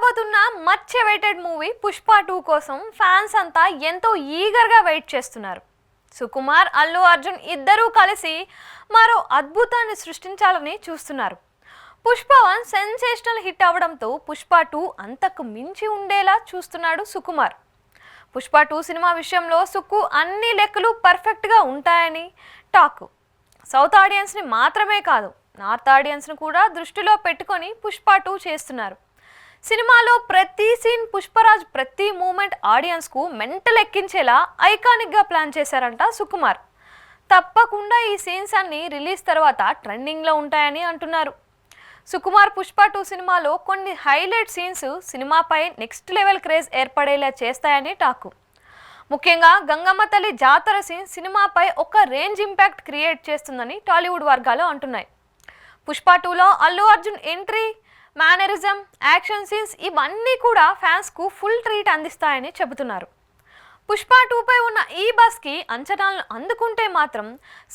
రాబోతున్న much awaited movie Pushpa 2 కోసం fans అంతా ఎంతో ఈగర్గా వెయిట్ చేస్తున్నారు. సుకుమార్, అల్లు అర్జున్ ఇద్దరూ కలిసి మరో అద్భుతాన్ని సృష్టించాలని చూస్తున్నారు. పుష్ప 1 సెన్సేషనల్ హిట్ అవడంతో పుష్ప 2 అంతకు మించి ఉండేలా చూస్తున్నాడు సుకుమార్. పుష్ప 2 సినిమా విషయంలో సుక్కు అన్ని లెక్కలు పర్ఫెక్ట్గా ఉంటాయని టాక్. సౌత్ ఆడియన్స్ని మాత్రమే కాదు, నార్త్ ఆడియన్స్ను కూడా దృష్టిలో పెట్టుకొని పుష్ప 2 చేస్తున్నారు. సినిమాలో ప్రతి సీన్, పుష్పరాజ్ ప్రతి మూమెంట్ ఆడియన్స్కు మెంటల్ ఎక్కించేలా ఐకానిక్గా ప్లాన్ చేశారంట సుకుమార్. తప్పకుండా ఈ సీన్స్ అన్ని రిలీజ్ తర్వాత ట్రెండింగ్లో ఉంటాయని అంటున్నారు. సుకుమార్ పుష్ప 2 సినిమాలో కొన్ని హైలైట్ సీన్స్ సినిమాపై నెక్స్ట్ లెవెల్ క్రేజ్ ఏర్పడేలా చేస్తాయని టాకు. ముఖ్యంగా గంగమ్మ తల్లి జాతర సీన్ సినిమాపై ఒక రేంజ్ ఇంపాక్ట్ క్రియేట్ చేస్తుందని టాలీవుడ్ వర్గాలు అంటున్నాయి. పుష్ప 2లో Allu Arjun entry, mannerism, action scenes ఇవన్నీ కూడా ఫ్యాన్స్కు ఫుల్ ట్రీట్ అందిస్తాయని చెబుతున్నారు. పుష్ప 2పై ఉన్న ఈ బస్కి అంచనాలను అందుకుంటే మాత్రం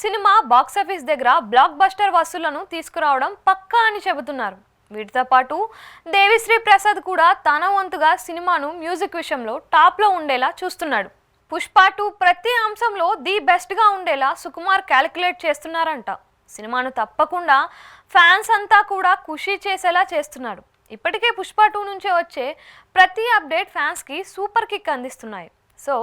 సినిమా బాక్సాఫీస్ దగ్గర బ్లాక్ బస్టర్ వసూళ్లను తీసుకురావడం పక్కా అని చెబుతున్నారు. వీటితో పాటు దేవిశ్రీ ప్రసాద్ కూడా తన వంతుగా సినిమాను మ్యూజిక్ విషయంలో టాప్లో ఉండేలా చూస్తున్నాడు. పుష్ప 2 ప్రతి అంశంలో ది బెస్ట్గా ఉండేలా సుకుమార్ క్యాలిక్యులేట్ చేస్తున్నారంట. సినిమాను తప్పకుండా ఫ్యాన్స్ అంతా కూడా ఖుషి చేసేలా చేస్తున్నాడు. ఇప్పటికే పుష్ప 2 నుంచే వచ్చే ప్రతి అప్డేట్ ఫ్యాన్స్కి సూపర్ కిక్ అందిస్తున్నాయి. సో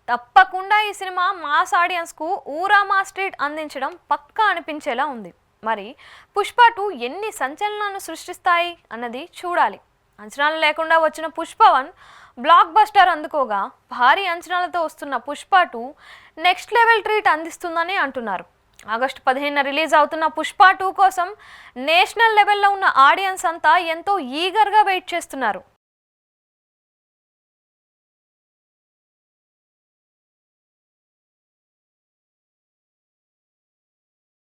తప్పకుండా ఈ సినిమా మాస్ ఆడియన్స్కు ఊరా మా స్ట్రీట్ అందించడం పక్కా అనిపించేలా ఉంది. మరి పుష్ప 2 ఎన్ని సంచలనాలను సృష్టిస్తాయి అన్నది చూడాలి. అంచనాలు లేకుండా వచ్చిన పుష్ప 1 బ్లాక్ బస్టర్ అందుకోగా, భారీ అంచనాలతో వస్తున్న పుష్ప 2 నెక్స్ట్ లెవెల్ ట్రీట్ అందిస్తుందని అంటున్నారు. ఆగస్టు 15న రిలీజ్ అవుతున్న పుష్ప 2 కోసం నేషనల్ లెవెల్లో ఉన్న ఆడియన్స్ అంతా ఎంతో ఈగర్గా వెయిట్ చేస్తున్నారు.